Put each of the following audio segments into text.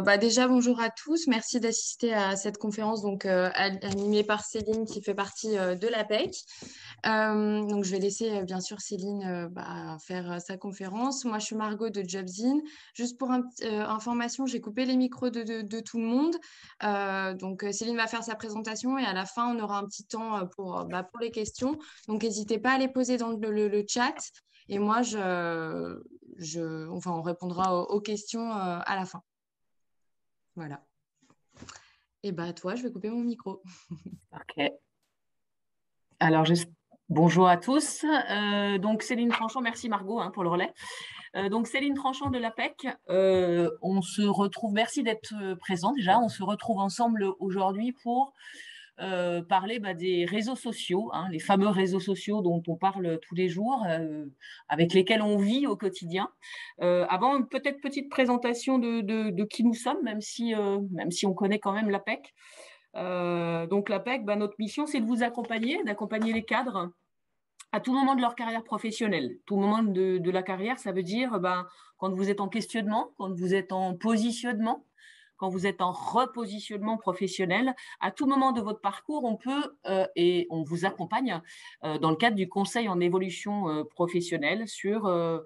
Déjà, bonjour à tous. Merci d'assister à cette conférence animée par Céline qui fait partie de l'APEC. Je vais laisser bien sûr Céline faire sa conférence. Moi, je suis Margot de Jobzine. Juste pour information, j'ai coupé les micros de tout le monde. Céline va faire sa présentation et à la fin, on aura un petit temps pour les questions. Donc, n'hésitez pas à les poser dans le chat. Et moi, on répondra aux questions à la fin. Voilà. Et toi, je vais couper mon micro. Ok. Alors, bonjour à tous. Donc, Céline Tranchant, merci Margot pour le relais. Donc, Céline Tranchant de l'APEC, on se retrouve, merci d'être présent déjà. On se retrouve ensemble aujourd'hui pour parler des réseaux sociaux, les fameux réseaux sociaux dont on parle tous les jours, avec lesquels on vit au quotidien. Avant, peut-être petite présentation de qui nous sommes, même si on connaît quand même l'APEC. Donc l'APEC, notre mission, c'est de vous accompagner, d'accompagner les cadres à tout moment de leur carrière professionnelle. Tout moment de la carrière, ça veut dire quand vous êtes en questionnement, quand vous êtes en positionnement, quand vous êtes en repositionnement professionnel, à tout moment de votre parcours, on peut et on vous accompagne dans le cadre du conseil en évolution professionnelle sur le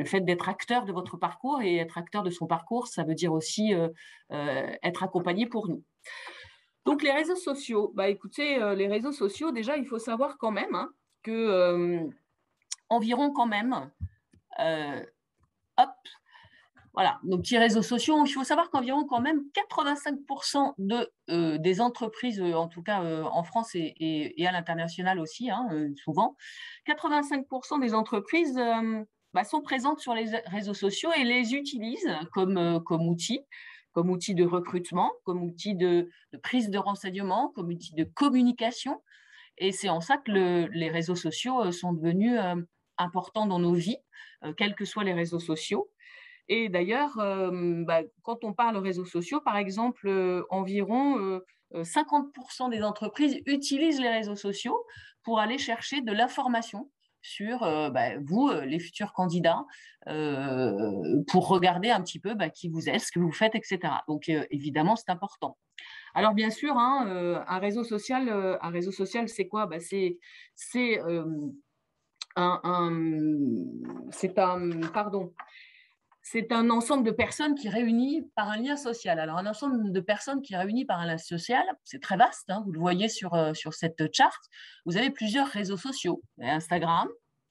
fait d'être acteur de votre parcours. Et être acteur de son parcours, ça veut dire aussi être accompagné pour nous. Donc, les réseaux sociaux. Écoutez, les réseaux sociaux, déjà, il faut savoir quand même que environ quand même, voilà, nos petits réseaux sociaux, il faut savoir qu'environ quand même 85% des entreprises, en tout cas en France et à l'international aussi, souvent, 85% des entreprises sont présentes sur les réseaux sociaux et les utilisent comme outil de recrutement, comme outil de prise de renseignements, comme outil de communication. Et c'est en ça que les réseaux sociaux sont devenus importants dans nos vies, quels que soient les réseaux sociaux. Et d'ailleurs, quand on parle réseaux sociaux, par exemple, environ 50% des entreprises utilisent les réseaux sociaux pour aller chercher de l'information sur vous, les futurs candidats, pour regarder un petit peu qui vous êtes, ce que vous faites, etc. Donc, évidemment, c'est important. Alors, bien sûr, un réseau social, c'est quoi ? C'est un ensemble de personnes qui réunit par un lien social. Alors, un ensemble de personnes qui réunit par un lien social, c'est très vaste. Vous le voyez sur cette charte. Vous avez plusieurs réseaux sociaux. Vous avez Instagram,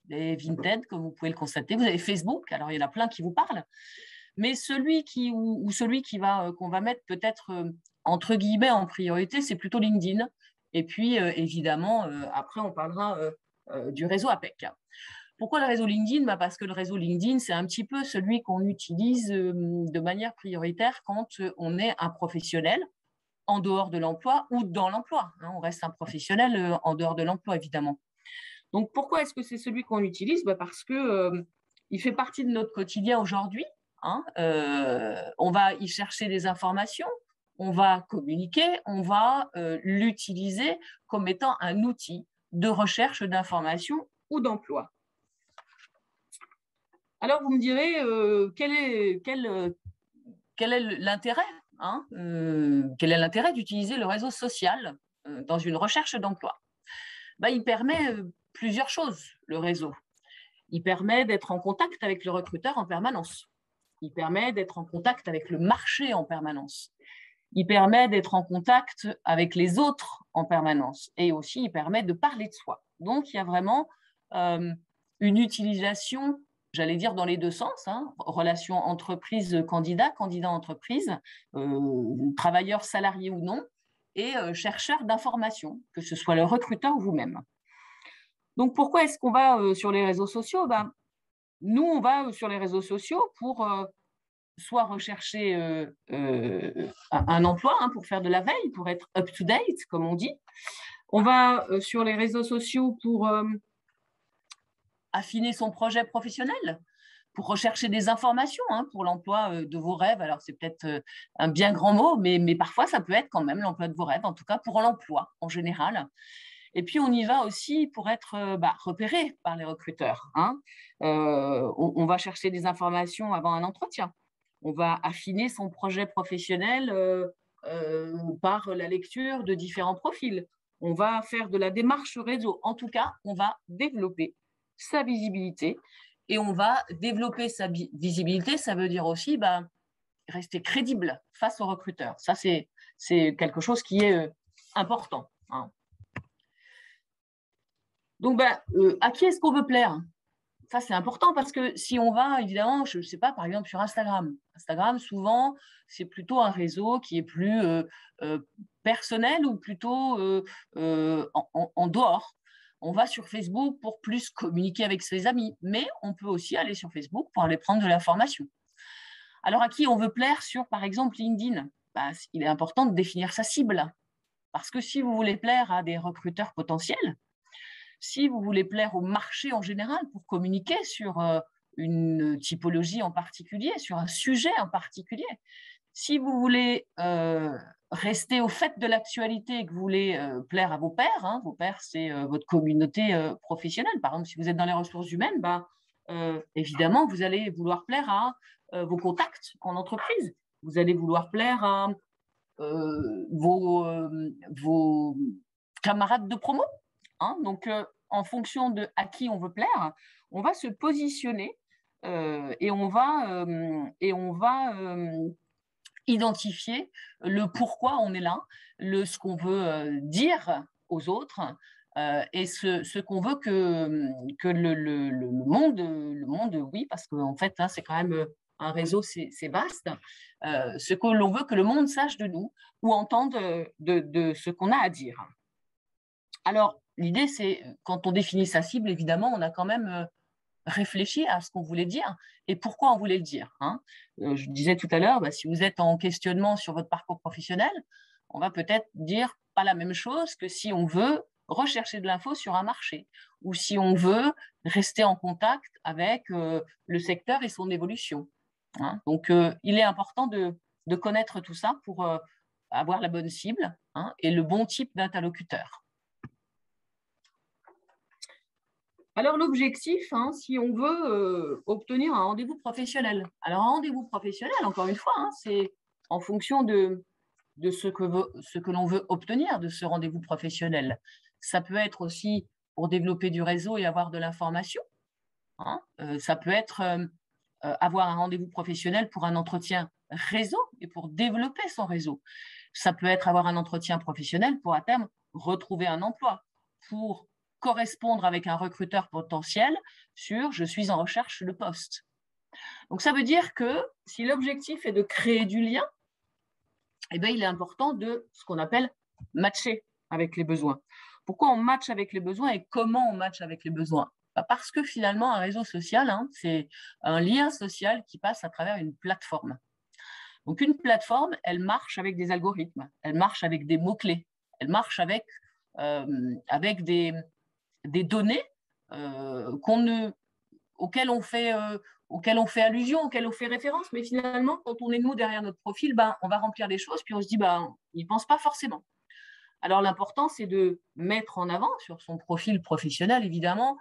vous avez Vinted, comme vous pouvez le constater. Vous avez Facebook. Alors, il y en a plein qui vous parlent. Mais celui qu'on va mettre peut-être entre guillemets en priorité, c'est plutôt LinkedIn. Et puis, évidemment, après, on parlera du réseau APEC. Pourquoi le réseau LinkedIn ? Parce que le réseau LinkedIn, c'est un petit peu celui qu'on utilise de manière prioritaire quand on est un professionnel en dehors de l'emploi ou dans l'emploi. On reste un professionnel en dehors de l'emploi, évidemment. Donc, pourquoi est-ce que c'est celui qu'on utilise ? Parce que il fait partie de notre quotidien aujourd'hui. On va y chercher des informations, on va communiquer, on va l'utiliser comme étant un outil de recherche d'informations ou d'emploi. Alors, vous me direz, quel est l'intérêt quel est l'intérêt d'utiliser le réseau social dans une recherche d'emploi ? Il permet plusieurs choses, le réseau. Il permet d'être en contact avec le recruteur en permanence. Il permet d'être en contact avec le marché en permanence. Il permet d'être en contact avec les autres en permanence. Et aussi, il permet de parler de soi. Donc, il y a vraiment une utilisation, j'allais dire dans les deux sens, relation entreprise-candidat, candidat-entreprise, travailleur salarié ou non, et chercheur d'information, que ce soit le recruteur ou vous-même. Donc, pourquoi est-ce qu'on va sur les réseaux sociaux ? Nous, on va sur les réseaux sociaux pour soit rechercher un emploi, pour faire de la veille, pour être up-to-date, comme on dit. On va sur les réseaux sociaux pour affiner son projet professionnel, pour rechercher des informations pour l'emploi de vos rêves. Alors, c'est peut-être un bien grand mot, mais parfois, ça peut être quand même l'emploi de vos rêves, en tout cas pour l'emploi en général. Et puis, on y va aussi pour être repéré par les recruteurs. On va chercher des informations avant un entretien. On va affiner son projet professionnel par la lecture de différents profils. On va faire de la démarche réseau. En tout cas, on va développer sa visibilité et on va développer sa visibilité. Ça veut dire aussi rester crédible face aux recruteurs. Ça, c'est quelque chose qui est important. Hein. Donc, à qui est-ce qu'on veut plaire? Ça, c'est important parce que si on va, évidemment, je ne sais pas, par exemple, sur Instagram. Instagram, souvent, c'est plutôt un réseau qui est plus personnel ou plutôt en dehors. On va sur Facebook pour plus communiquer avec ses amis, mais on peut aussi aller sur Facebook pour aller prendre de l'information. Alors, à qui on veut plaire sur, par exemple, LinkedIn? Il est important de définir sa cible. Parce que si vous voulez plaire à des recruteurs potentiels, si vous voulez plaire au marché en général pour communiquer sur une typologie en particulier, sur un sujet en particulier, si vous voulez rester au fait de l'actualité et que vous voulez plaire à vos pairs, hein, vos pairs, c'est votre communauté professionnelle. Par exemple, si vous êtes dans les ressources humaines, évidemment, vous allez vouloir plaire à vos contacts en entreprise. Vous allez vouloir plaire à vos camarades de promo. Hein, donc, en fonction de à qui on veut plaire, on va se positionner et on va identifier le pourquoi on est là, ce qu'on veut dire aux autres et ce qu'on veut que le monde, oui, parce qu'en fait, hein, c'est quand même un réseau, c'est vaste, ce que l'on veut que le monde sache de nous ou entende de ce qu'on a à dire. Alors, l'idée, c'est, quand on définit sa cible, évidemment, on a quand même réfléchi à ce qu'on voulait dire et pourquoi on voulait le dire. Hein. Je disais tout à l'heure, si vous êtes en questionnement sur votre parcours professionnel, on va peut-être dire pas la même chose que si on veut rechercher de l'info sur un marché ou si on veut rester en contact avec le secteur et son évolution. Hein. Donc, il est important de connaître tout ça pour avoir la bonne cible, hein, et le bon type d'interlocuteur. Alors, l'objectif, hein, si on veut obtenir un rendez-vous professionnel. Alors, un rendez-vous professionnel, encore une fois, hein, c'est en fonction de ce que l'on veut obtenir de ce rendez-vous professionnel. Ça peut être aussi pour développer du réseau et avoir de l'information. Hein. Ça peut être avoir un rendez-vous professionnel pour un entretien réseau et pour développer son réseau. Ça peut être avoir un entretien professionnel pour, à terme, retrouver un emploi, pour correspondre avec un recruteur potentiel sur « je suis en recherche de poste ». Donc, ça veut dire que si l'objectif est de créer du lien, il est important de ce qu'on appelle matcher avec les besoins. Pourquoi on matche avec les besoins et comment on matche avec les besoins? Parce que finalement, un réseau social, hein, c'est un lien social qui passe à travers une plateforme. Donc, une plateforme, elle marche avec des algorithmes, elle marche avec des mots-clés, elle marche avec des données auxquelles on fait allusion, auxquelles on fait référence, mais finalement, quand on est nous derrière notre profil, on va remplir des choses, puis on se dit, on n'y pense pas forcément. Alors, l'important, c'est de mettre en avant sur son profil professionnel, évidemment,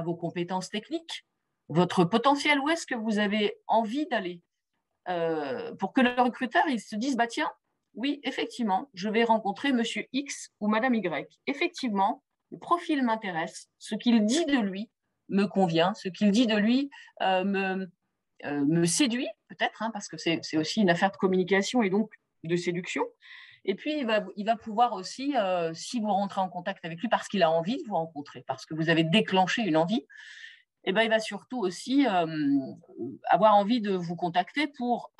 vos compétences techniques, votre potentiel, où est-ce que vous avez envie d'aller, pour que le recruteur il se dise, tiens, oui, effectivement, je vais rencontrer monsieur X ou madame Y. Effectivement, le profil m'intéresse, ce qu'il dit de lui me convient, ce qu'il dit de lui me séduit, peut-être, hein, parce que c'est aussi une affaire de communication et donc de séduction. Et puis, il va pouvoir aussi, si vous rentrez en contact avec lui parce qu'il a envie de vous rencontrer, parce que vous avez déclenché une envie, il va surtout aussi avoir envie de vous contacter pour,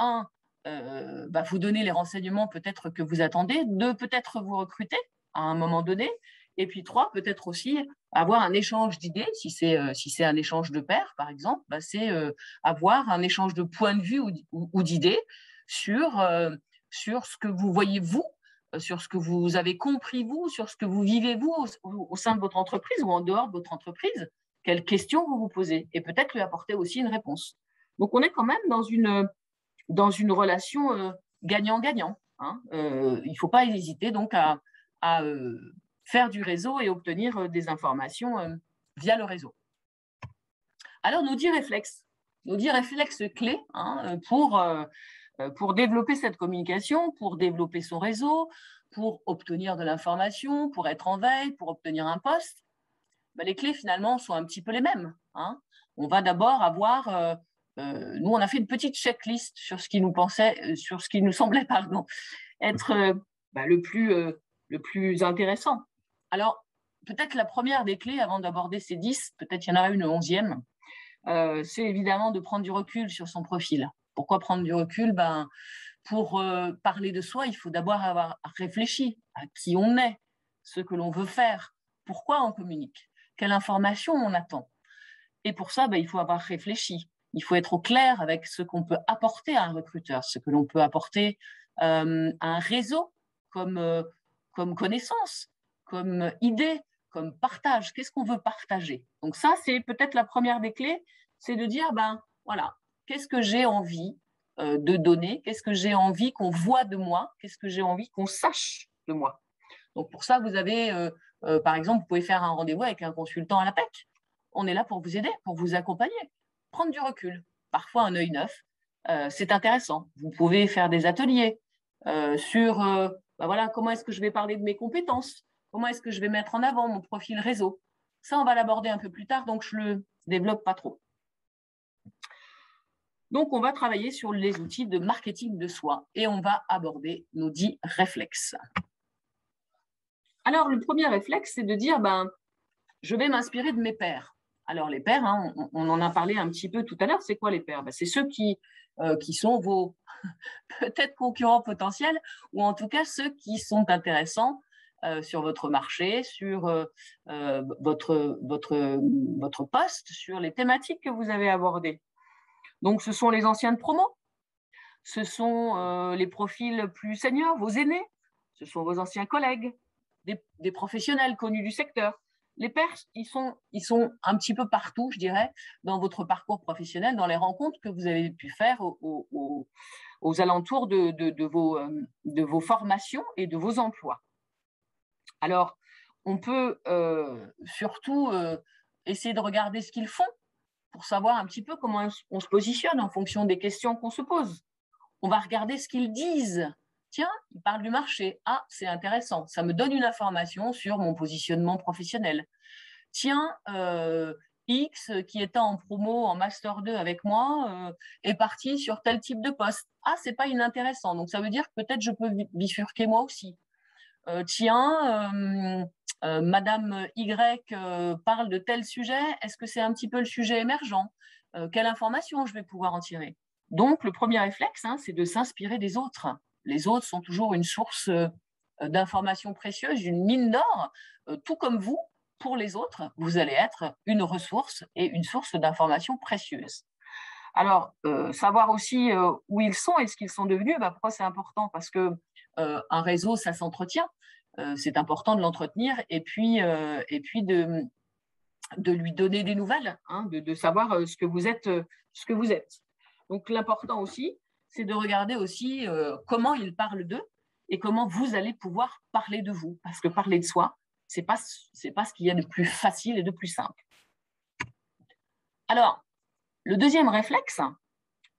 vous donner les renseignements peut-être que vous attendez, 2, peut-être vous recruter à un moment donné, et puis 3, peut-être aussi avoir un échange d'idées, si c'est un échange de pairs, par exemple, c'est avoir un échange de points de vue ou d'idées sur ce que vous voyez, vous, sur ce que vous avez compris, vous, sur ce que vous vivez, vous, au sein de votre entreprise ou en dehors de votre entreprise. Quelles questions vous vous posez et peut-être lui apporter aussi une réponse. Donc, on est quand même dans une relation gagnant-gagnant. Hein. Il ne faut pas hésiter donc à faire du réseau et obtenir des informations via le réseau. Alors, nos 10 réflexes. nos 10 réflexes clés pour développer cette communication, pour développer son réseau, pour obtenir de l'information, pour être en veille, pour obtenir un poste. Les clés, finalement, sont un petit peu les mêmes. On va d'abord avoir... nous, on a fait une petite checklist sur ce qui nous semblait être le plus intéressant. Alors, peut-être la première des clés, avant d'aborder ces 10, peut-être il y en a une 11e, c'est évidemment de prendre du recul sur son profil. Pourquoi prendre du recul? Pour parler de soi, il faut d'abord avoir réfléchi à qui on est, ce que l'on veut faire, pourquoi on communique, quelle information on attend. Et pour ça, il faut avoir réfléchi. Il faut être au clair avec ce qu'on peut apporter à un recruteur, ce que l'on peut apporter à un réseau comme connaissance, comme idée, comme partage. Qu'est-ce qu'on veut partager? Donc ça, c'est peut-être la première des clés, c'est de dire, voilà, qu'est-ce que j'ai envie de donner? Qu'est-ce que j'ai envie qu'on voit de moi? Qu'est-ce que j'ai envie qu'on sache de moi? Donc pour ça, vous avez, par exemple, vous pouvez faire un rendez-vous avec un consultant à l'APEC. On est là pour vous aider, pour vous accompagner. Prendre du recul, parfois un œil neuf, c'est intéressant. Vous pouvez faire des ateliers sur voilà, comment est-ce que je vais parler de mes compétences, comment est-ce que je vais mettre en avant mon profil réseau. Ça, on va l'aborder un peu plus tard, donc je ne le développe pas trop. Donc, on va travailler sur les outils de marketing de soi et on va aborder nos 10 réflexes. Alors, le premier réflexe, c'est de dire, je vais m'inspirer de mes pairs. Alors, les pairs, on en a parlé un petit peu tout à l'heure. C'est quoi les pairs? C'est ceux qui sont vos peut-être concurrents potentiels ou en tout cas ceux qui sont intéressants sur votre marché, sur votre poste, sur les thématiques que vous avez abordées. Donc, ce sont les anciens de promo, ce sont les profils plus seniors, vos aînés, ce sont vos anciens collègues, des professionnels connus du secteur. Les pairs, ils sont un petit peu partout, je dirais, dans votre parcours professionnel, dans les rencontres que vous avez pu faire aux alentours de vos formations et de vos emplois. Alors, on peut surtout essayer de regarder ce qu'ils font pour savoir un petit peu comment on se positionne en fonction des questions qu'on se pose. On va regarder ce qu'ils disent. Tiens, ils parlent du marché. Ah, c'est intéressant. Ça me donne une information sur mon positionnement professionnel. Tiens, X, qui était en promo en Master 2 avec moi, est parti sur tel type de poste. Ah, c'est pas inintéressant. Donc, ça veut dire que peut-être je peux bifurquer moi aussi. Madame Y parle de tel sujet. Est-ce que c'est un petit peu le sujet émergent? Quelle information je vais pouvoir en tirer? Donc, le premier réflexe, c'est de s'inspirer des autres. Les autres sont toujours une source d'informations précieuses, une mine d'or. Tout comme vous, pour les autres, vous allez être une ressource et une source d'informations précieuses. Alors, savoir aussi où ils sont et ce qu'ils sont devenus, pourquoi c'est important? Parce qu'un réseau, ça s'entretient. C'est important de l'entretenir et puis de lui donner des nouvelles, de savoir ce que vous êtes. Donc, l'important aussi, c'est de regarder aussi comment ils parlent d'eux et comment vous allez pouvoir parler de vous. Parce que parler de soi, ce n'est pas ce qu'il y a de plus facile et de plus simple. Alors, le deuxième réflexe,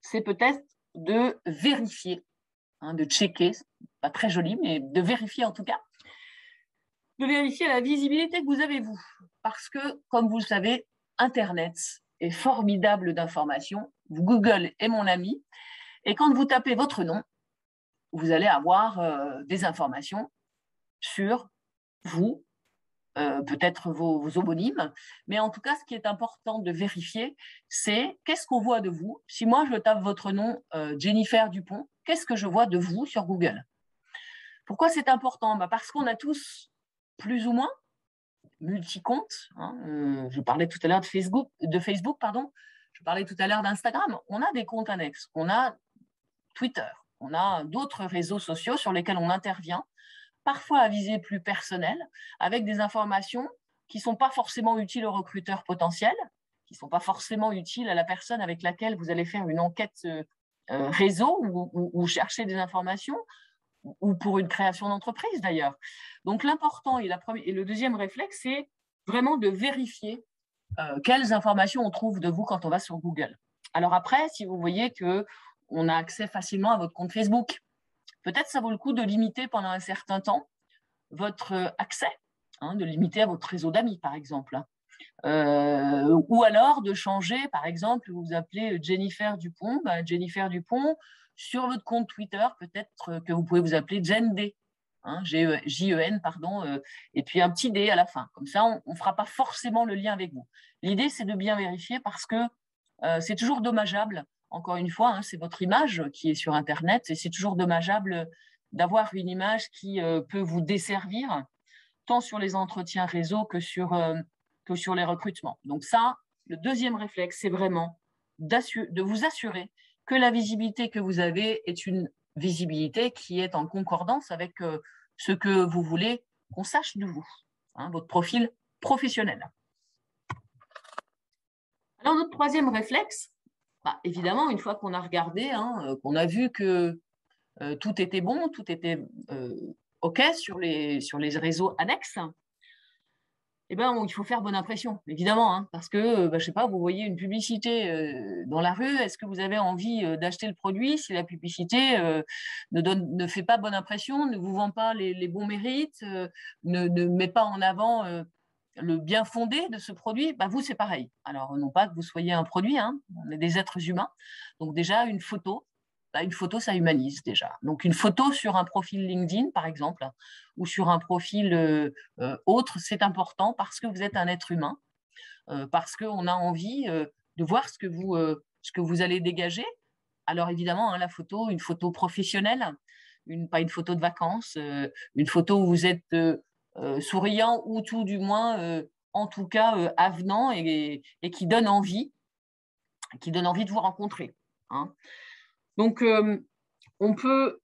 c'est peut-être de vérifier, de checker, pas très joli, mais de vérifier en tout cas, de vérifier la visibilité que vous avez vous. Parce que, comme vous le savez, Internet est formidable d'informations. Google est mon ami. Et quand vous tapez votre nom, vous allez avoir des informations sur vous, peut-être vos homonymes. Mais en tout cas, ce qui est important de vérifier, c'est qu'est-ce qu'on voit de vous. Si moi, je tape votre nom, Jennifer Dupont, qu'est-ce que je vois de vous sur Google? Pourquoi c'est important? Parce qu'on a tous plus ou moins multi-comptes. Je parlais tout à l'heure de Facebook, je parlais tout à l'heure d'Instagram. On a des comptes annexes, on a Twitter, on a d'autres réseaux sociaux sur lesquels on intervient, parfois à visée plus personnelle, avec des informations qui ne sont pas forcément utiles aux recruteurs potentiels, qui ne sont pas forcément utiles à la personne avec laquelle vous allez faire une enquête réseau ou chercher des informations, ou pour une création d'entreprise d'ailleurs. Donc l'important et le deuxième réflexe, c'est vraiment de vérifier quelles informations on trouve de vous quand on va sur Google. Alors après, si vous voyez qu'on a accès facilement à votre compte Facebook, peut-être ça vaut le coup de limiter pendant un certain temps votre accès, de limiter à votre réseau d'amis, par exemple. Ou alors de changer, par exemple, vous vous appelez Jennifer Dupont. Jennifer Dupont, sur votre compte Twitter, peut-être que vous pouvez vous appeler Jen D. Jen, pardon, et puis un petit D à la fin. Comme ça, on ne fera pas forcément le lien avec vous. L'idée, c'est de bien vérifier parce que c'est toujours dommageable. Encore une fois, c'est votre image qui est sur Internet et c'est toujours dommageable d'avoir une image qui peut vous desservir, tant sur les entretiens réseau que sur les recrutements. Donc ça, le deuxième réflexe, c'est vraiment de vous assurer que la visibilité que vous avez est une visibilité qui est en concordance avec ce que vous voulez qu'on sache de vous, votre profil professionnel. Alors, notre troisième réflexe, évidemment, une fois qu'on a regardé, qu'on a vu que tout était bon, tout était OK sur les réseaux annexes, il faut faire bonne impression, évidemment, parce que, je sais pas, vous voyez une publicité dans la rue, est-ce que vous avez envie d'acheter le produit si la publicité ne fait pas bonne impression, ne vous vend pas les bons mérites, ne met pas en avant le bien fondé de ce produit, vous, c'est pareil. Alors, non pas que vous soyez un produit, on est des êtres humains, donc déjà, une photo, ça humanise déjà. Donc, une photo sur un profil LinkedIn, par exemple, ou sur un profil autre, c'est important parce que vous êtes un être humain, parce qu'on a envie de voir ce que vous allez dégager. Alors, évidemment, la photo, une photo professionnelle, pas une photo de vacances, une photo où vous êtes souriant ou tout du moins, en tout cas, avenant et qui donne envie de vous rencontrer. Donc, on peut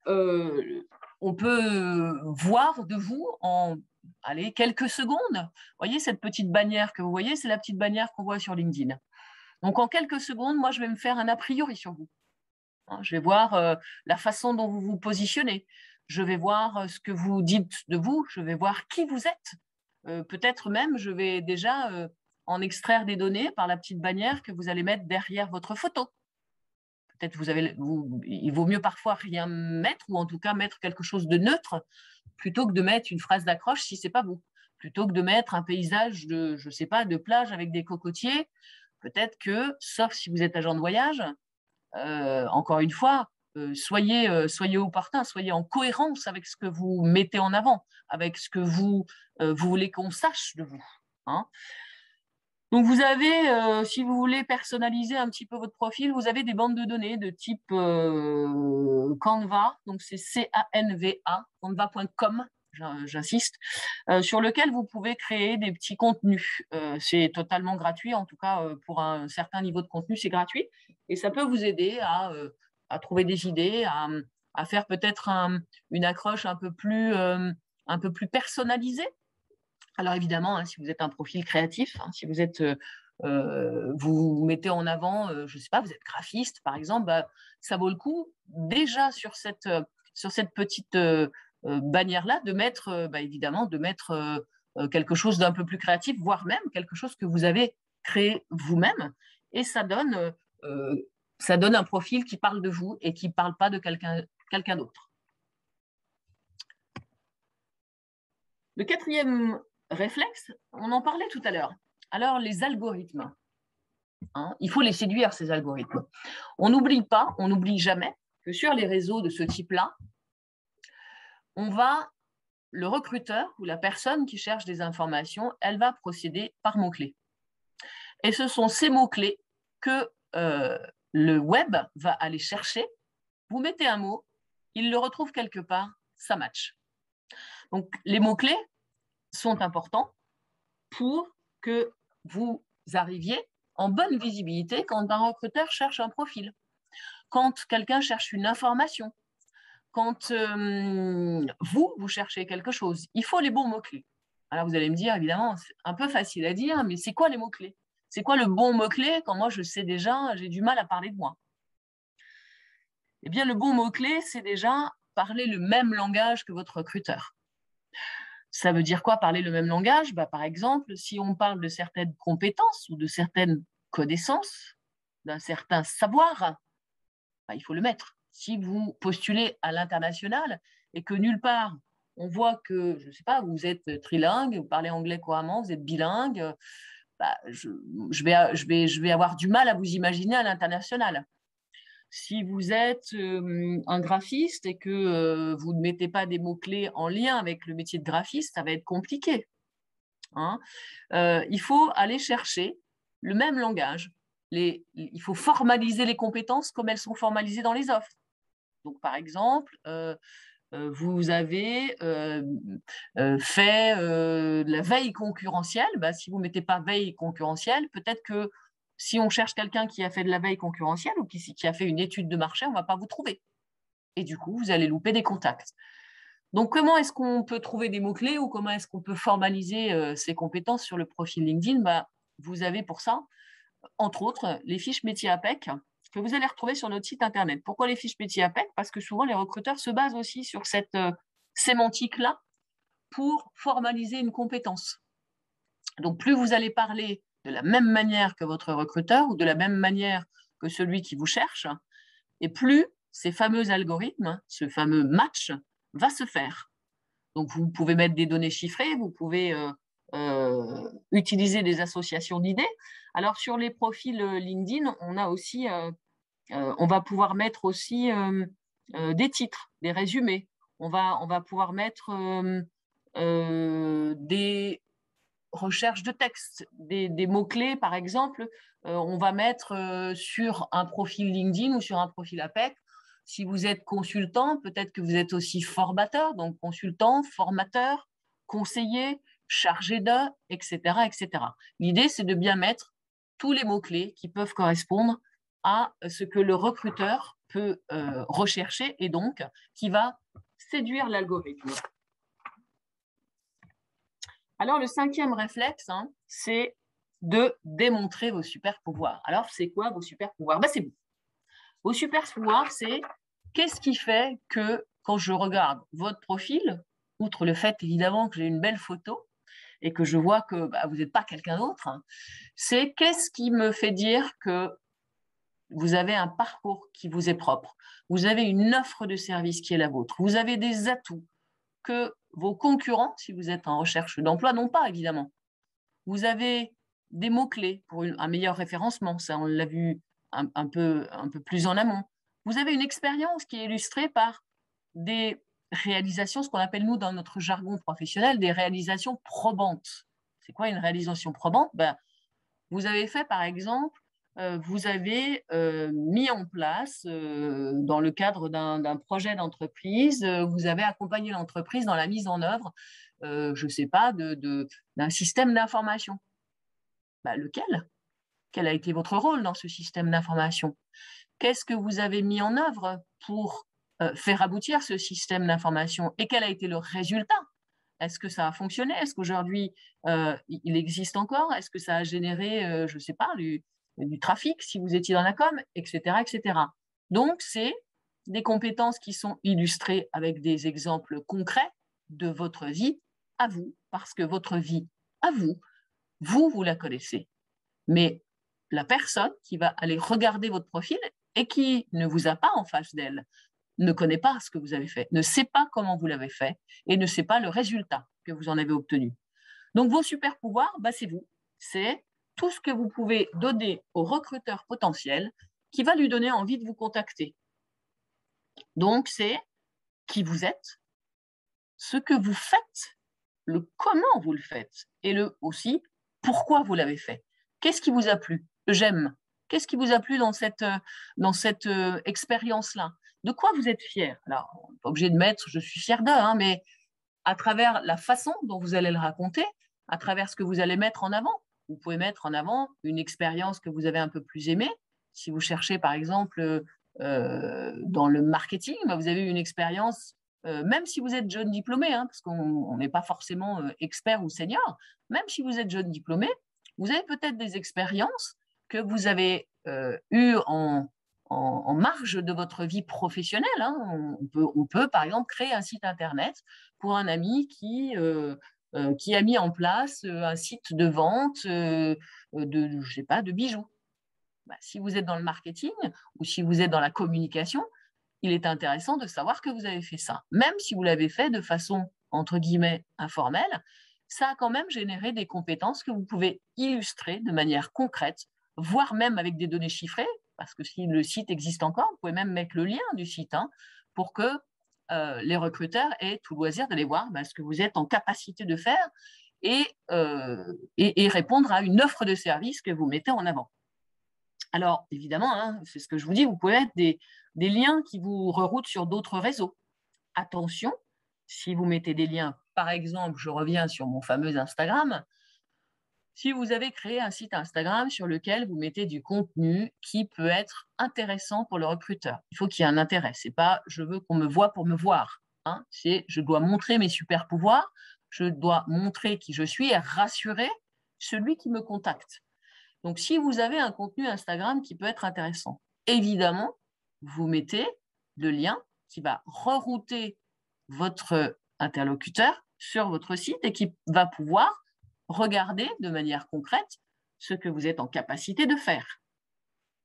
voir de vous en quelques secondes. Vous voyez cette petite bannière que vous voyez, c'est la petite bannière qu'on voit sur LinkedIn. Donc, en quelques secondes, moi, je vais me faire un a priori sur vous. Je vais voir la façon dont vous vous positionnez. Je vais voir ce que vous dites de vous. Je vais voir qui vous êtes. Peut-être même, je vais déjà en extraire des données par la petite bannière que vous allez mettre derrière votre photo. Peut-être il vaut mieux parfois rien mettre, ou en tout cas mettre quelque chose de neutre, plutôt que de mettre une phrase d'accroche si ce n'est pas vous. Plutôt que de mettre un paysage de plage avec des cocotiers, peut-être que, sauf si vous êtes agent de voyage, encore une fois, soyez opportun, soyez en cohérence avec ce que vous mettez en avant, avec ce que vous voulez qu'on sache de vous. Donc, vous avez, si vous voulez personnaliser un petit peu votre profil, vous avez des bandes de données de type Canva, donc c'est C-A-N-V-A, canva.com, j'insiste, sur lequel vous pouvez créer des petits contenus. C'est totalement gratuit, en tout cas pour un certain niveau de contenu, c'est gratuit. Et ça peut vous aider à trouver des idées, à faire peut-être une accroche un peu plus personnalisée. Alors évidemment, si vous êtes un profil créatif, si vous êtes, vous mettez en avant, je ne sais pas, vous êtes graphiste par exemple, ça vaut le coup déjà sur cette petite bannière-là de mettre, évidemment, quelque chose d'un peu plus créatif, voire même quelque chose que vous avez créé vous-même, et ça donne un profil qui parle de vous et qui ne parle pas de quelqu'un d'autre. Le quatrième réflexe, on en parlait tout à l'heure. Alors, les algorithmes, il faut les séduire, ces algorithmes. On n'oublie jamais que sur les réseaux de ce type-là, le recruteur ou la personne qui cherche des informations, elle va procéder par mots-clés. Et ce sont ces mots-clés que le web va aller chercher. Vous mettez un mot, il le retrouve quelque part, ça match. Donc, les mots-clés sont importants pour que vous arriviez en bonne visibilité quand un recruteur cherche un profil, quand quelqu'un cherche une information, quand vous cherchez quelque chose. Il faut les bons mots-clés. Alors, vous allez me dire, évidemment, c'est un peu facile à dire, mais c'est quoi les mots-clés? C'est quoi le bon mot-clé quand moi, je sais déjà, j'ai du mal à parler de moi? Eh bien, le bon mot-clé, c'est déjà parler le même langage que votre recruteur. Ça veut dire quoi, parler le même langage? Par exemple, si on parle de certaines compétences ou de certaines connaissances, d'un certain savoir, bah, il faut le mettre. Si vous postulez à l'international et que nulle part, on voit que, je ne sais pas, vous êtes trilingue, vous parlez anglais couramment, vous êtes bilingue, bah, je vais avoir du mal à vous imaginer à l'international. Si vous êtes un graphiste et que vous ne mettez pas des mots-clés en lien avec le métier de graphiste, ça va être compliqué. Hein. Il faut aller chercher le même langage. Il faut formaliser les compétences comme elles sont formalisées dans les offres. Donc, par exemple, vous avez fait de la veille concurrentielle. Bah, si vous ne mettez pas veille concurrentielle, peut-être que si on cherche quelqu'un qui a fait de la veille concurrentielle ou qui a fait une étude de marché, on ne va pas vous trouver. Et du coup, vous allez louper des contacts. Donc, comment est-ce qu'on peut trouver des mots-clés ou comment est-ce qu'on peut formaliser ces compétences sur le profil LinkedIn? Bah, vous avez pour ça, entre autres, les fiches métiers APEC que vous allez retrouver sur notre site internet. Pourquoi les fiches métiers APEC? Parce que souvent, les recruteurs se basent aussi sur cette sémantique-là pour formaliser une compétence. Donc, plus vous allez parler de la même manière que votre recruteur ou de la même manière que celui qui vous cherche, et plus ces fameux algorithmes, ce fameux match, va se faire. Donc, vous pouvez mettre des données chiffrées, vous pouvez utiliser des associations d'idées. Alors, sur les profils LinkedIn, on a aussi, on va pouvoir mettre aussi des titres, des résumés. On va pouvoir mettre des recherches de texte, des mots-clés, par exemple. On va mettre sur un profil LinkedIn ou sur un profil APEC. Si vous êtes consultant, peut-être que vous êtes aussi formateur, donc consultant, formateur, conseiller, chargé de, etc., etc. L'idée, c'est de bien mettre tous les mots-clés qui peuvent correspondre à ce que le recruteur peut rechercher et donc qui va séduire l'algorithme. Alors, le 5e réflexe, hein, c'est de démontrer vos super pouvoirs. Alors, c'est quoi vos super pouvoirs? Ben, c'est vous. Vos super pouvoirs, c'est qu'est-ce qui fait que quand je regarde votre profil, outre le fait évidemment que j'ai une belle photo et que je vois que vous n'êtes pas quelqu'un d'autre, hein, c'est qu'est-ce qui me fait dire que vous avez un parcours qui vous est propre, vous avez une offre de service qui est la vôtre, vous avez des atouts que vos concurrents, si vous êtes en recherche d'emploi, n'ont pas évidemment. Vous avez des mots-clés pour un meilleur référencement, ça on l'a vu un peu plus en amont. Vous avez une expérience qui est illustrée par des réalisations, ce qu'on appelle nous dans notre jargon professionnel, des réalisations probantes. C'est quoi une réalisation probante? Vous avez fait par exemple, vous avez mis en place, dans le cadre d'un projet d'entreprise, vous avez accompagné l'entreprise dans la mise en œuvre, je ne sais pas, d'un système d'information. Lequel? Quel a été votre rôle dans ce système d'information? Qu'est-ce que vous avez mis en œuvre pour faire aboutir ce système d'information? Et quel a été le résultat? Est-ce que ça a fonctionné? Est-ce qu'aujourd'hui, il existe encore? Est-ce que ça a généré, je ne sais pas, du trafic si vous étiez dans la com, etc., etc. Donc, c'est des compétences qui sont illustrées avec des exemples concrets de votre vie à vous, parce que votre vie à vous, vous la connaissez. Mais la personne qui va aller regarder votre profil et qui ne vous a pas en face d'elle, ne connaît pas ce que vous avez fait, ne sait pas comment vous l'avez fait et ne sait pas le résultat que vous en avez obtenu. Donc, vos super pouvoirs, c'est vous. C'est tout ce que vous pouvez donner au recruteur potentiel qui va lui donner envie de vous contacter. Donc, c'est qui vous êtes, ce que vous faites, le comment vous le faites et le aussi pourquoi vous l'avez fait. Qu'est-ce qui vous a plu? J'aime. Qu'est-ce qui vous a plu dans cette expérience-là? De quoi vous êtes fier? Alors, on n'est pas obligé de mettre je suis fier d'eux, hein, mais à travers la façon dont vous allez le raconter, à travers ce que vous allez mettre en avant. Vous pouvez mettre en avant une expérience que vous avez un peu plus aimée. Si vous cherchez, par exemple, dans le marketing, vous avez une expérience, même si vous êtes jeune diplômé, hein, parce qu'on n'est pas forcément expert ou senior, même si vous êtes jeune diplômé, vous avez peut-être des expériences que vous avez eues en marge de votre vie professionnelle. Hein. On peut, par exemple, créer un site Internet pour un ami qui a mis en place un site de vente je sais pas, de bijoux. Si vous êtes dans le marketing ou si vous êtes dans la communication, il est intéressant de savoir que vous avez fait ça. Même si vous l'avez fait de façon, entre guillemets, informelle, ça a quand même généré des compétences que vous pouvez illustrer de manière concrète, voire même avec des données chiffrées, parce que si le site existe encore, vous pouvez même mettre le lien du site pour que les recruteurs aient tout loisir d'aller voir ce que vous êtes en capacité de faire et répondre à une offre de service que vous mettez en avant. Alors, évidemment, c'est ce que je vous dis, vous pouvez mettre des liens qui vous reroutent sur d'autres réseaux. Attention, si vous mettez des liens, par exemple, je reviens sur mon fameux Instagram, si vous avez créé un site Instagram sur lequel vous mettez du contenu qui peut être intéressant pour le recruteur, il faut qu'il y ait un intérêt. Ce n'est pas « je veux qu'on me voie pour me voir ». C'est « je dois montrer mes super pouvoirs, je dois montrer qui je suis et rassurer celui qui me contacte ». Donc, si vous avez un contenu Instagram qui peut être intéressant, évidemment, vous mettez le lien qui va rerouter votre interlocuteur sur votre site et qui va pouvoir regarder de manière concrète ce que vous êtes en capacité de faire.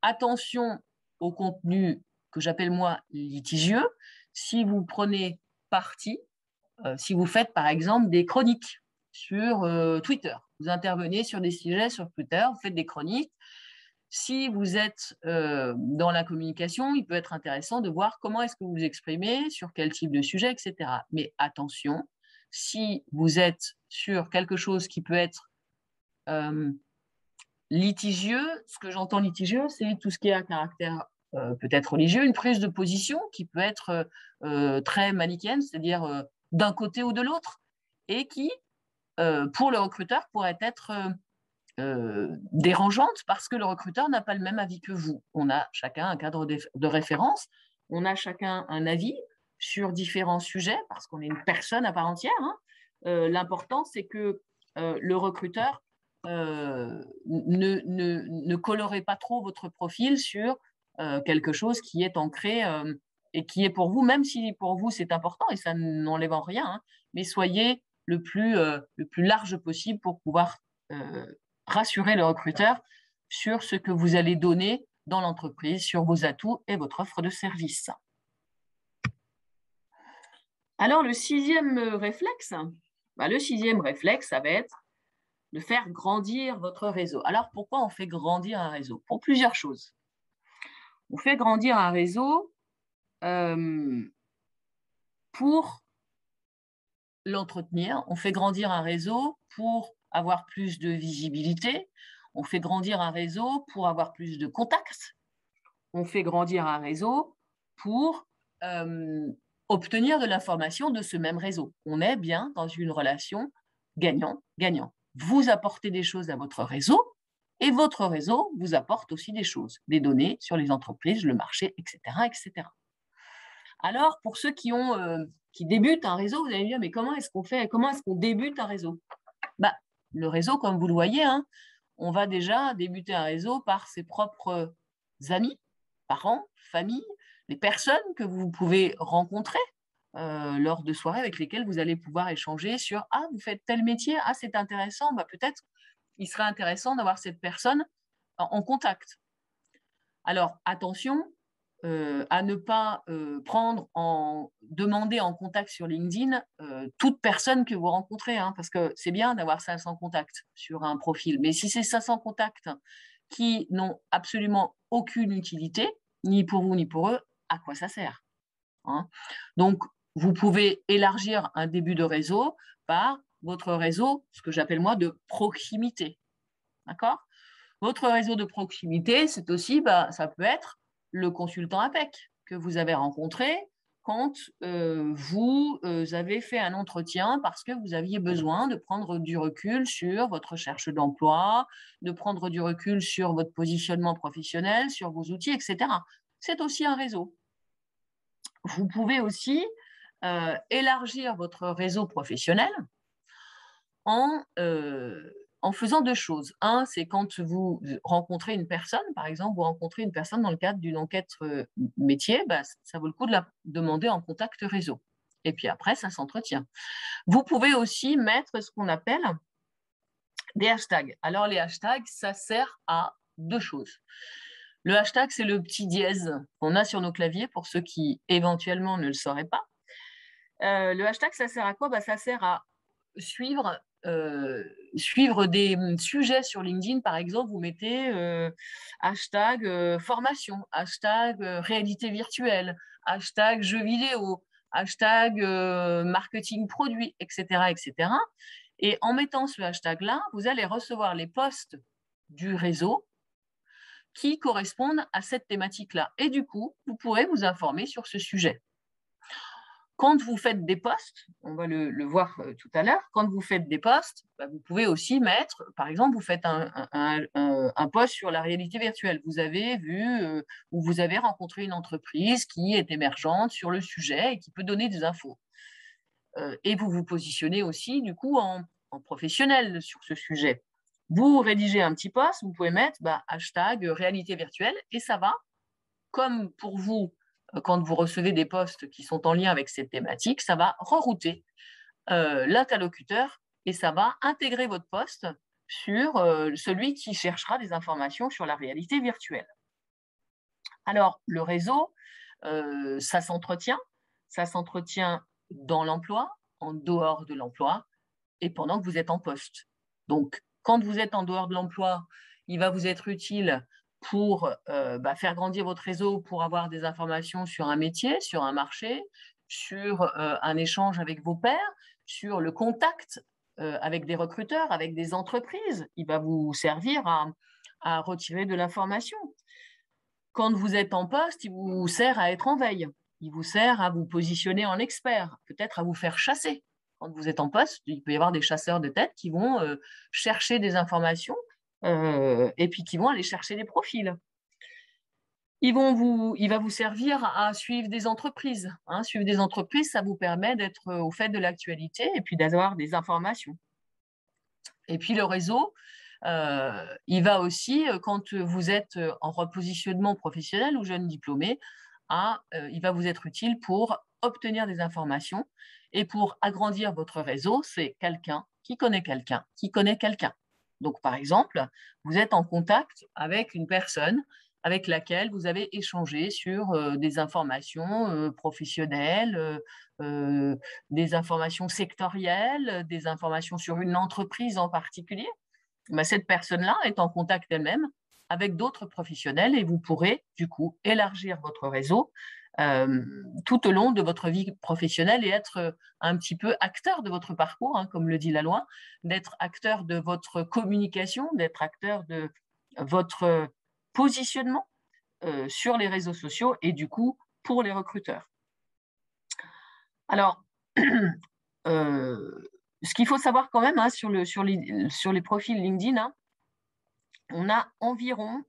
Attention au contenu que j'appelle moi litigieux. Si vous prenez parti, si vous faites par exemple des chroniques sur Twitter, vous intervenez sur des sujets sur Twitter, vous faites des chroniques. Si vous êtes dans la communication, il peut être intéressant de voir comment est-ce que vous vous exprimez, sur quel type de sujet, etc. Mais attention, si vous êtes sur quelque chose qui peut être litigieux, ce que j'entends litigieux, c'est tout ce qui est à caractère peut-être religieux, une prise de position qui peut être très manichéenne, c'est-à-dire d'un côté ou de l'autre, et qui, pour le recruteur, pourrait être dérangeante parce que le recruteur n'a pas le même avis que vous. On a chacun un cadre de référence, on a chacun un avis sur différents sujets parce qu'on est une personne à part entière. L'important, c'est que le recruteur ne colorez pas trop votre profil sur quelque chose qui est ancré et qui est pour vous, même si pour vous c'est important et ça n'enlève en rien, mais soyez le plus large possible pour pouvoir rassurer le recruteur sur ce que vous allez donner dans l'entreprise, sur vos atouts et votre offre de service. Alors, le sixième réflexe, ça va être de faire grandir votre réseau. Alors, pourquoi on fait grandir un réseau? Pour plusieurs choses. On fait grandir un réseau pour l'entretenir. On fait grandir un réseau pour avoir plus de visibilité. On fait grandir un réseau pour avoir plus de contacts. On fait grandir un réseau pour obtenir de l'information de ce même réseau. On est bien dans une relation gagnant-gagnant. Vous apportez des choses à votre réseau et votre réseau vous apporte aussi des choses, des données sur les entreprises, le marché, etc. etc. Alors, pour ceux qui débutent un réseau, vous allez me dire, mais comment est-ce qu'on débute un réseau? Le réseau, comme vous le voyez, on va déjà débuter un réseau par ses propres amis, parents, famille, les personnes que vous pouvez rencontrer lors de soirées avec lesquelles vous allez pouvoir échanger sur « Ah, vous faites tel métier, ah, c'est intéressant, peut-être il serait intéressant d'avoir cette personne en contact. » Alors, attention à ne pas demander en contact sur LinkedIn toute personne que vous rencontrez, parce que c'est bien d'avoir 500 contacts sur un profil, mais si c'est 500 contacts qui n'ont absolument aucune utilité, ni pour vous ni pour eux, à quoi ça sert? Donc, vous pouvez élargir un début de réseau par votre réseau, ce que j'appelle moi de proximité. D'accord? Votre réseau de proximité, c'est aussi, ça peut être le consultant APEC que vous avez rencontré quand vous avez fait un entretien parce que vous aviez besoin de prendre du recul sur votre recherche d'emploi, de prendre du recul sur votre positionnement professionnel, sur vos outils, etc. C'est aussi un réseau. Vous pouvez aussi élargir votre réseau professionnel en faisant deux choses. Un, c'est quand vous rencontrez une personne, par exemple, vous rencontrez une personne dans le cadre d'une enquête métier, ça vaut le coup de la demander en contact réseau. Et puis après, ça s'entretient. Vous pouvez aussi mettre ce qu'on appelle des hashtags. Alors, les hashtags, ça sert à deux choses. Le hashtag, c'est le petit dièse qu'on a sur nos claviers pour ceux qui éventuellement ne le sauraient pas. Le hashtag, ça sert à quoi? Ça sert à suivre, suivre des sujets sur LinkedIn. Par exemple, vous mettez hashtag formation, hashtag réalité virtuelle, hashtag jeux vidéo, hashtag marketing produit, etc., etc. Et en mettant ce hashtag-là, vous allez recevoir les posts du réseau qui correspondent à cette thématique-là. Et du coup, vous pourrez vous informer sur ce sujet. Quand vous faites des posts, on va le voir tout à l'heure, quand vous faites des posts, vous pouvez aussi mettre, par exemple, vous faites un post sur la réalité virtuelle. Vous avez vu ou vous avez rencontré une entreprise qui est émergente sur le sujet et qui peut donner des infos. Et vous vous positionnez aussi, du coup, en professionnel sur ce sujet. Vous rédigez un petit post, vous pouvez mettre hashtag réalité virtuelle et ça va, comme pour vous, quand vous recevez des posts qui sont en lien avec cette thématique, ça va rerouter l'interlocuteur et ça va intégrer votre post sur celui qui cherchera des informations sur la réalité virtuelle. Alors, le réseau, ça s'entretient dans l'emploi, en dehors de l'emploi et pendant que vous êtes en poste. Donc, quand vous êtes en dehors de l'emploi, il va vous être utile pour faire grandir votre réseau, pour avoir des informations sur un métier, sur un marché, sur un échange avec vos pairs, sur le contact avec des recruteurs, avec des entreprises. Il va vous servir à retirer de l'information. Quand vous êtes en poste, il vous sert à être en veille. Il vous sert à vous positionner en expert, peut-être à vous faire chasser. Quand vous êtes en poste, il peut y avoir des chasseurs de tête qui vont chercher des informations et puis qui vont aller chercher des profils. Il va vous servir à suivre des entreprises. Suivre des entreprises, ça vous permet d'être au fait de l'actualité et puis d'avoir des informations. Et puis le réseau, il va aussi, quand vous êtes en repositionnement professionnel ou jeune diplômé, il va vous être utile pour obtenir des informations et pour agrandir votre réseau, c'est quelqu'un qui connaît quelqu'un qui connaît quelqu'un. Donc, par exemple, vous êtes en contact avec une personne avec laquelle vous avez échangé sur des informations professionnelles, des informations sectorielles, des informations sur une entreprise en particulier. Cette personne-là est en contact elle-même avec d'autres professionnels et vous pourrez du coup élargir votre réseau tout au long de votre vie professionnelle et être un petit peu acteur de votre parcours, comme le dit la loi, d'être acteur de votre communication, d'être acteur de votre positionnement sur les réseaux sociaux et du coup pour les recruteurs. Alors, ce qu'il faut savoir quand même sur les profils LinkedIn, on a environ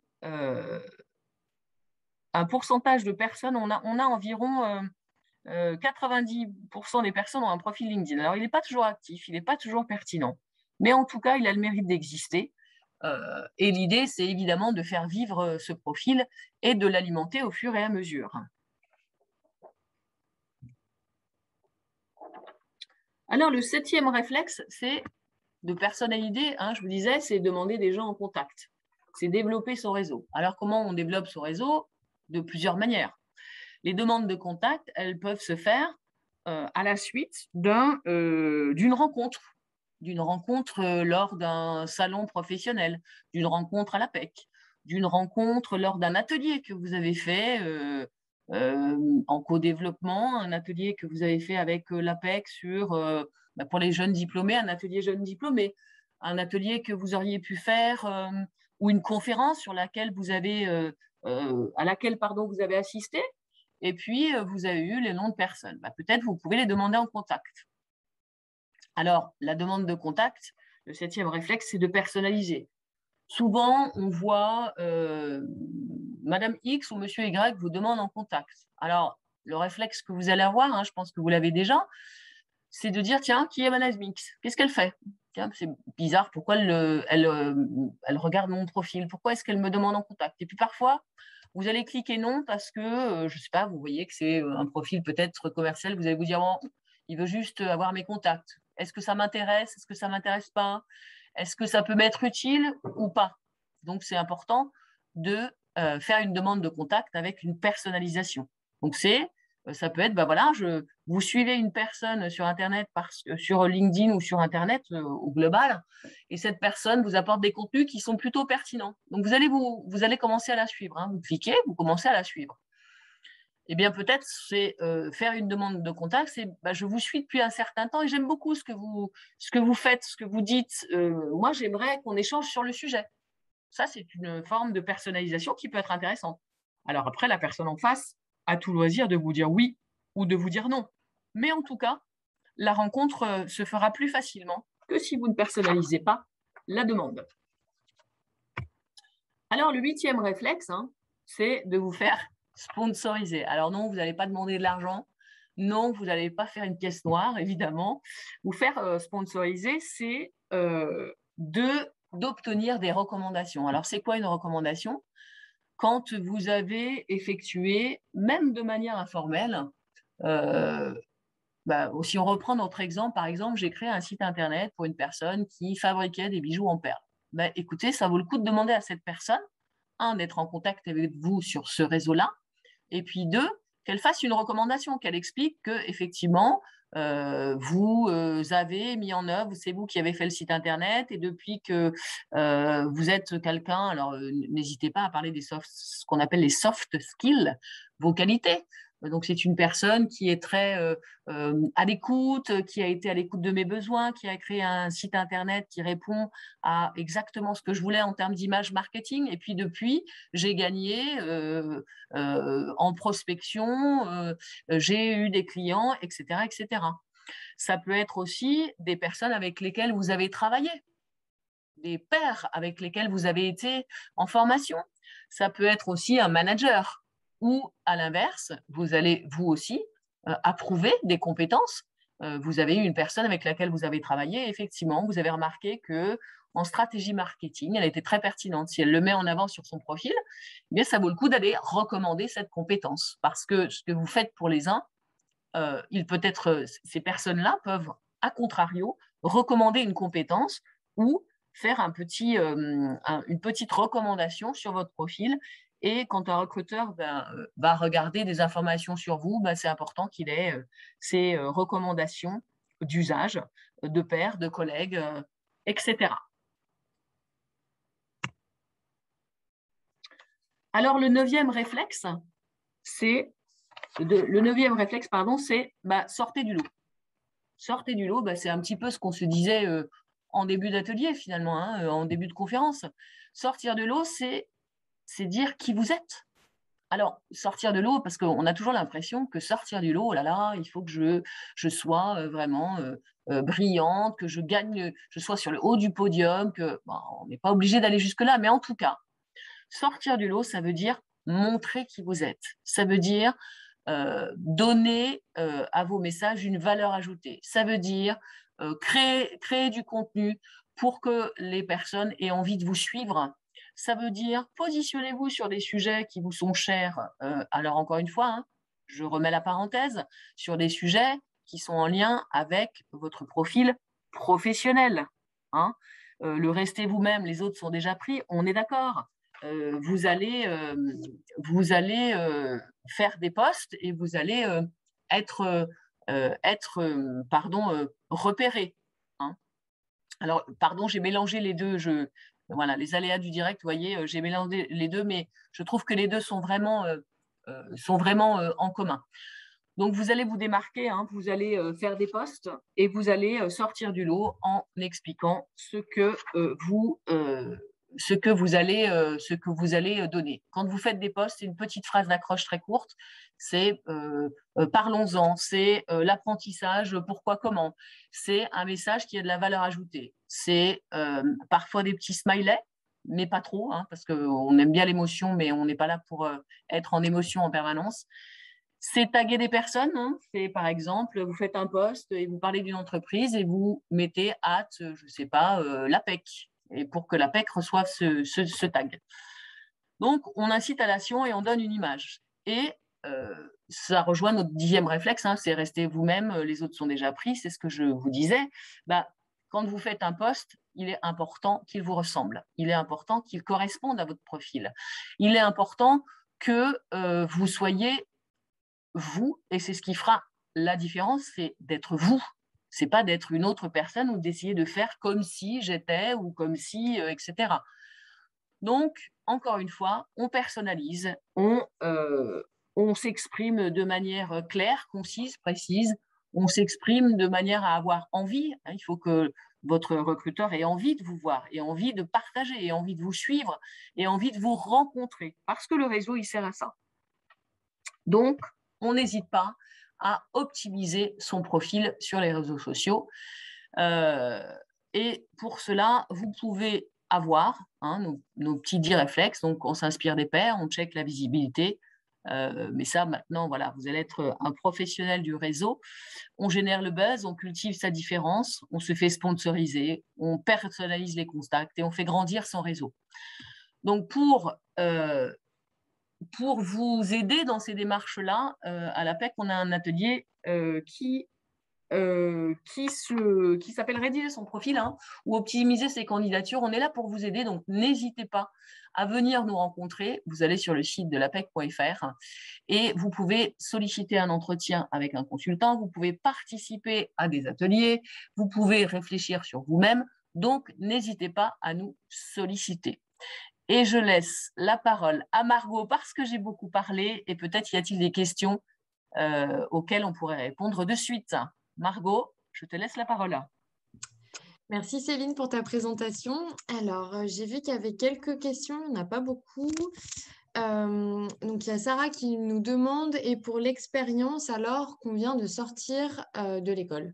un pourcentage de personnes, on a environ 90% des personnes ont un profil LinkedIn. Alors, il n'est pas toujours actif, il n'est pas toujours pertinent, mais en tout cas, il a le mérite d'exister. Et l'idée, c'est évidemment de faire vivre ce profil et de l'alimenter au fur et à mesure. Alors, le 7e réflexe, c'est de personnaliser, je vous disais, c'est demander des gens en contact. C'est développer son réseau. Alors, comment on développe son réseau? De plusieurs manières. Les demandes de contact, elles peuvent se faire à la suite d'une rencontre lors d'un salon professionnel, d'une rencontre à l'APEC, d'une rencontre lors d'un atelier que vous avez fait en co-développement, un atelier que vous avez fait avec l'APEC pour les jeunes diplômés, un atelier jeunes diplômés, un atelier que vous auriez pu faire ou une conférence sur laquelle à laquelle vous avez assisté, et puis vous avez eu les noms de personnes. Peut-être vous pouvez les demander en contact. Alors, la demande de contact, le 7e réflexe, c'est de personnaliser. Souvent, on voit Madame X ou Monsieur Y vous demande en contact. Alors, le réflexe que vous allez avoir, je pense que vous l'avez déjà, c'est de dire, tiens, qui est Madame X? Qu'est-ce qu'elle fait? Tiens, c'est bizarre, pourquoi elle regarde mon profil? Pourquoi est-ce qu'elle me demande en contact? Et puis parfois, vous allez cliquer non parce que, je ne sais pas, vous voyez que c'est un profil peut-être commercial, vous allez vous dire, bon, il veut juste avoir mes contacts. Est-ce que ça m'intéresse? Est-ce que ça ne m'intéresse pas? Est-ce que ça peut m'être utile ou pas? Donc, c'est important de faire une demande de contact avec une personnalisation. Donc, ça peut être, voilà, vous suivez une personne sur Internet, sur LinkedIn ou sur Internet au global, et cette personne vous apporte des contenus qui sont plutôt pertinents. Donc, vous allez commencer à la suivre. Hein. Vous cliquez, vous commencez à la suivre. Eh bien, peut-être, c'est faire une demande de contact, c'est je vous suis depuis un certain temps et j'aime beaucoup ce que vous faites, ce que vous dites. Moi, j'aimerais qu'on échange sur le sujet. Ça, c'est une forme de personnalisation qui peut être intéressante. Alors après, la personne en face a tout loisir de vous dire oui ou de vous dire non. Mais en tout cas, la rencontre se fera plus facilement que si vous ne personnalisez pas la demande. Alors, le 8e réflexe, c'est de vous faire sponsoriser. Alors non, vous n'allez pas demander de l'argent. Non, vous n'allez pas faire une pièce noire, évidemment. Vous faire sponsoriser, c'est d'obtenir des recommandations. Alors, c'est quoi une recommandation? Quand vous avez effectué, même de manière informelle, si on reprend notre exemple, par exemple, j'ai créé un site internet pour une personne qui fabriquait des bijoux en perles. Écoutez, ça vaut le coup de demander à cette personne, d'être en contact avec vous sur ce réseau-là, et puis 2, qu'elle fasse une recommandation, qu'elle explique qu'effectivement, vous avez mis en œuvre, c'est vous qui avez fait le site internet, et depuis que vous êtes quelqu'un, alors n'hésitez pas à parler ce qu'on appelle les soft skills, vos qualités. Donc, c'est une personne qui est très à l'écoute, qui a été à l'écoute de mes besoins, qui a créé un site internet qui répond à exactement ce que je voulais en termes d'image marketing. Et puis, depuis, j'ai gagné en prospection, j'ai eu des clients, etc., etc. Ça peut être aussi des personnes avec lesquelles vous avez travaillé, des pairs avec lesquels vous avez été en formation. Ça peut être aussi un manager ou, à l'inverse, vous allez vous aussi approuver des compétences. Vous avez eu une personne avec laquelle vous avez travaillé et effectivement, vous avez remarqué que en stratégie marketing, elle était très pertinente. Si elle le met en avant sur son profil, eh bien, ça vaut le coup d'aller recommander cette compétence parce que ce que vous faites pour les uns, ces personnes-là peuvent, à contrario, recommander une compétence ou faire une petite recommandation sur votre profil. Et quand un recruteur va regarder des informations sur vous, c'est important qu'il ait ces recommandations d'usage, de pairs, de collègues, etc. Alors, le neuvième réflexe, c'est sortez du lot. Sortez du lot, c'est un petit peu ce qu'on se disait en début d'atelier finalement, en début de conférence. Sortir de l'eau, c'est dire qui vous êtes. Alors, sortir de l'eau, parce qu'on a toujours l'impression que sortir du lot, oh là là, il faut que je sois vraiment brillante, que je sois sur le haut du podium, on n'est pas obligé d'aller jusque-là, mais en tout cas, sortir du lot, ça veut dire montrer qui vous êtes. Ça veut dire donner à vos messages une valeur ajoutée. Ça veut dire créer du contenu pour que les personnes aient envie de vous suivre. Ça veut dire positionnez-vous sur des sujets qui vous sont chers. Alors encore une fois, je remets la parenthèse, sur des sujets qui sont en lien avec votre profil professionnel. Le restez vous-même, les autres sont déjà pris, on est d'accord. Vous allez faire des posts et vous allez être repéré. Alors, pardon, j'ai mélangé les deux. Voilà, les aléas du direct, vous voyez, j'ai mélangé les deux, mais je trouve que les deux sont vraiment en commun. Donc, vous allez vous démarquer, vous allez faire des posts et vous allez sortir du lot en expliquant ce que vous allez donner. Quand vous faites des posts, c'est une petite phrase d'accroche très courte, c'est parlons-en, c'est l'apprentissage, pourquoi, comment. C'est un message qui a de la valeur ajoutée. C'est parfois des petits smileys, mais pas trop, parce qu'on aime bien l'émotion, mais on n'est pas là pour être en émotion en permanence. C'est taguer des personnes. C'est par exemple, vous faites un post et vous parlez d'une entreprise et vous mettez je ne sais pas, l'APEC, et pour que l'APEC reçoive ce tag. Donc, on incite à l'action et on donne une image. Et ça rejoint notre 10e réflexe, c'est rester vous-même, les autres sont déjà pris, c'est ce que je vous disais. Quand vous faites un post, il est important qu'il vous ressemble. Il est important qu'il corresponde à votre profil. Il est important que vous soyez vous, et c'est ce qui fera la différence, c'est d'être vous. C'est pas d'être une autre personne ou d'essayer de faire comme si j'étais ou comme si, etc. Donc, encore une fois, on personnalise, on s'exprime de manière claire, concise, précise, on s'exprime de manière à avoir envie. Il faut que votre recruteur ait envie de vous voir, ait envie de partager, ait envie de vous suivre, ait envie de vous rencontrer, parce que le réseau, il sert à ça. Donc, on n'hésite pas à optimiser son profil sur les réseaux sociaux. Et pour cela, vous pouvez avoir nos petits 10 réflexes. Donc, on s'inspire des pairs, on check la visibilité. Mais ça, maintenant, voilà, vous allez être un professionnel du réseau. On génère le buzz, on cultive sa différence, on se fait sponsoriser, on personnalise les contacts et on fait grandir son réseau. Donc, pour vous aider dans ces démarches-là, à l'APEC, on a un atelier qui s'appelle Rédiger son profil ou optimiser ses candidatures. On est là pour vous aider, donc n'hésitez pas à venir nous rencontrer. Vous allez sur le site de l'APEC.fr et vous pouvez solliciter un entretien avec un consultant, vous pouvez participer à des ateliers, vous pouvez réfléchir sur vous-même. Donc, n'hésitez pas à nous solliciter. Et je laisse la parole à Margot parce que j'ai beaucoup parlé et peut-être y a-t-il des questions auxquelles on pourrait répondre de suite. Margot, je te laisse la parole. Merci Céline pour ta présentation. Alors, j'ai vu qu'il y avait quelques questions, il n'y en a pas beaucoup. Donc, il y a Sarah qui nous demande, et pour l'expérience alors qu'on vient de sortir de l'école.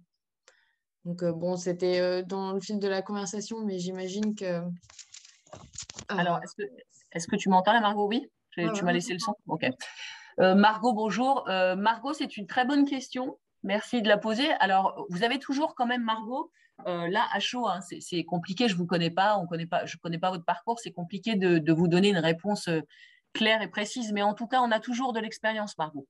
Donc, bon, c'était dans le fil de la conversation, mais j'imagine que… Alors, est-ce que tu m'entends là, Margot? Oui, tu m'as laissé le son. Ok. Margot, bonjour. Margot, c'est une très bonne question. Merci de la poser. Alors, vous avez toujours quand même, Margot, là, à chaud, c'est compliqué, je ne vous connais pas, je ne connais pas votre parcours, c'est compliqué de vous donner une réponse claire et précise, mais en tout cas, on a toujours de l'expérience, Margot.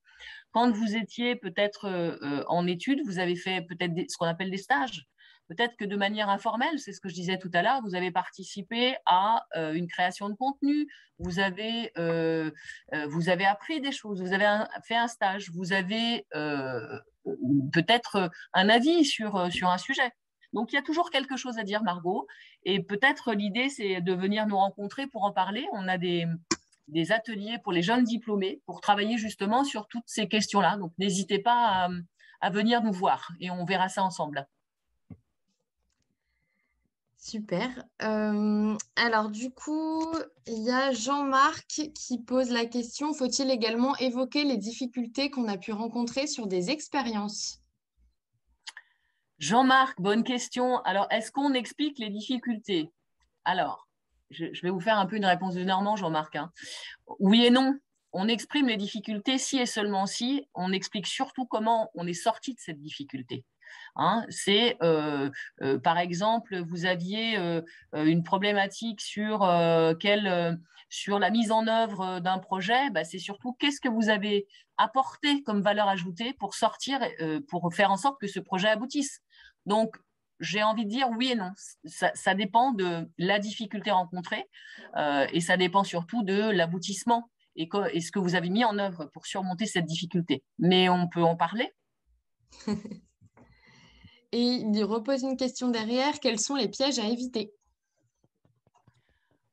Quand vous étiez peut-être en études, vous avez fait peut-être ce qu'on appelle des stages. Peut-être que de manière informelle, c'est ce que je disais tout à l'heure, vous avez participé à une création de contenu, vous avez appris des choses, vous avez fait un stage, vous avez peut-être un avis sur un sujet. Donc, il y a toujours quelque chose à dire, Margot. Et peut-être l'idée, c'est de venir nous rencontrer pour en parler. On a des ateliers pour les jeunes diplômés pour travailler justement sur toutes ces questions-là. Donc, n'hésitez pas à venir nous voir et on verra ça ensemble. Super. Alors du coup, il y a Jean-Marc qui pose la question, faut-il également évoquer les difficultés qu'on a pu rencontrer sur des expériences? Jean-Marc, bonne question. Alors, est-ce qu'on explique les difficultés? Alors, je vais vous faire un peu une réponse de Normand, Jean-Marc. Oui et non. On exprime les difficultés si et seulement si. On explique surtout comment on est sorti de cette difficulté. C'est, par exemple, vous aviez une problématique sur la mise en œuvre d'un projet. C'est surtout qu'est-ce que vous avez apporté comme valeur ajoutée pour sortir, pour faire en sorte que ce projet aboutisse. Donc, j'ai envie de dire oui et non. Ça dépend de la difficulté rencontrée et ça dépend surtout de l'aboutissement et ce que vous avez mis en œuvre pour surmonter cette difficulté. Mais on peut en parler. Et il repose une question derrière, quels sont les pièges à éviter?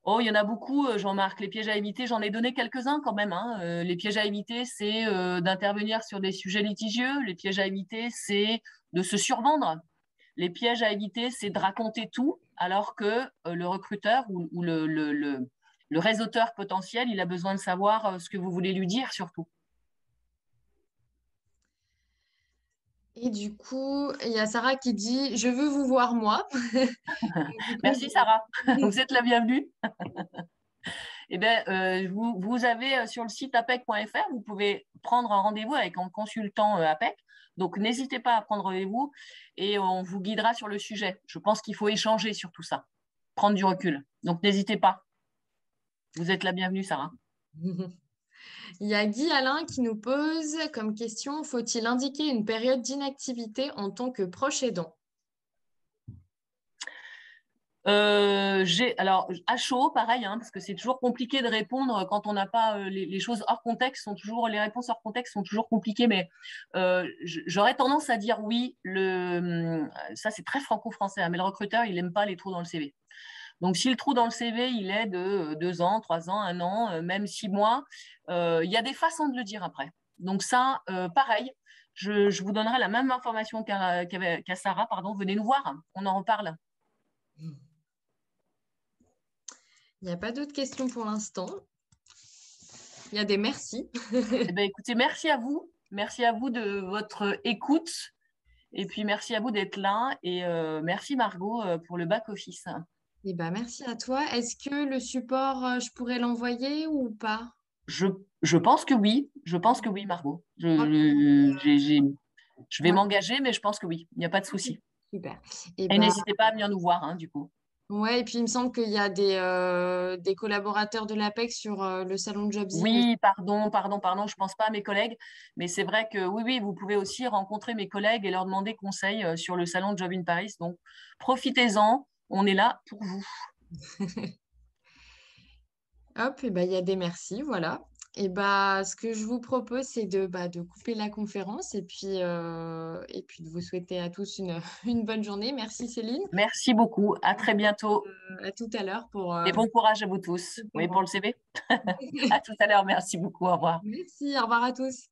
Oh, il y en a beaucoup, Jean-Marc. Les pièges à éviter, j'en ai donné quelques-uns quand même. Les pièges à éviter, c'est d'intervenir sur des sujets litigieux. Les pièges à éviter, c'est de se survendre. Les pièges à éviter, c'est de raconter tout, alors que le recruteur ou le réseauteur potentiel, il a besoin de savoir ce que vous voulez lui dire surtout. Et du coup, il y a Sarah qui dit « Je veux vous voir moi ». Merci Sarah, vous êtes la bienvenue. Eh bien, vous avez sur le site apec.fr, vous pouvez prendre un rendez-vous avec un consultant APEC. Donc, n'hésitez pas à prendre rendez-vous et on vous guidera sur le sujet. Je pense qu'il faut échanger sur tout ça, prendre du recul. Donc, n'hésitez pas. Vous êtes la bienvenue, Sarah. Il y a Guy Alain qui nous pose comme question, faut-il indiquer une période d'inactivité en tant que proche aidant? Alors, à chaud, pareil, hein, parce que c'est toujours compliqué de répondre quand on n'a pas les choses hors contexte, les réponses hors contexte sont toujours compliquées, mais j'aurais tendance à dire oui. Ça, c'est très franco-français, hein, mais le recruteur, il n'aime pas les trous dans le CV. Donc, si le trou dans le CV, il est de 2 ans, 3 ans, 1 an, même 6 mois, il y a des façons de le dire après. Donc, ça, pareil, je vous donnerai la même information qu'à Sarah, pardon, venez nous voir, on en reparle. Il n'y a pas d'autres questions pour l'instant. Il y a des merci. Eh ben, écoutez, merci à vous. Merci à vous de votre écoute. Et puis, merci à vous d'être là. Et merci Margot pour le back-office. Eh ben, merci à toi. Est-ce que le support, je pourrais l'envoyer ou pas? Je, je pense que oui. Je pense que oui, Margot. Ok. Je vais Ouais, m'engager, mais je pense que oui. Il n'y a pas de souci. super. Et Et ben, n'hésitez pas à venir nous voir, hein, du coup. ouais, et puis il me semble qu'il y a des collaborateurs de l'APEC sur le salon de Jobzine aussi. Oui, pardon, je pense pas à mes collègues, mais c'est vrai que oui, vous pouvez aussi rencontrer mes collègues et leur demander conseil sur le salon de Job in Paris. Donc, profitez-en, on est là pour vous. Hop, et ben, il y a des merci, voilà. Et bah, ce que je vous propose, c'est de couper la conférence et puis de vous souhaiter à tous une, une bonne journée. Merci Céline. Merci beaucoup, à très bientôt À tout à l'heure pour et bon courage à vous tous. Oui, pour le CV. À tout à l'heure, merci beaucoup, au revoir. Merci, au revoir à tous.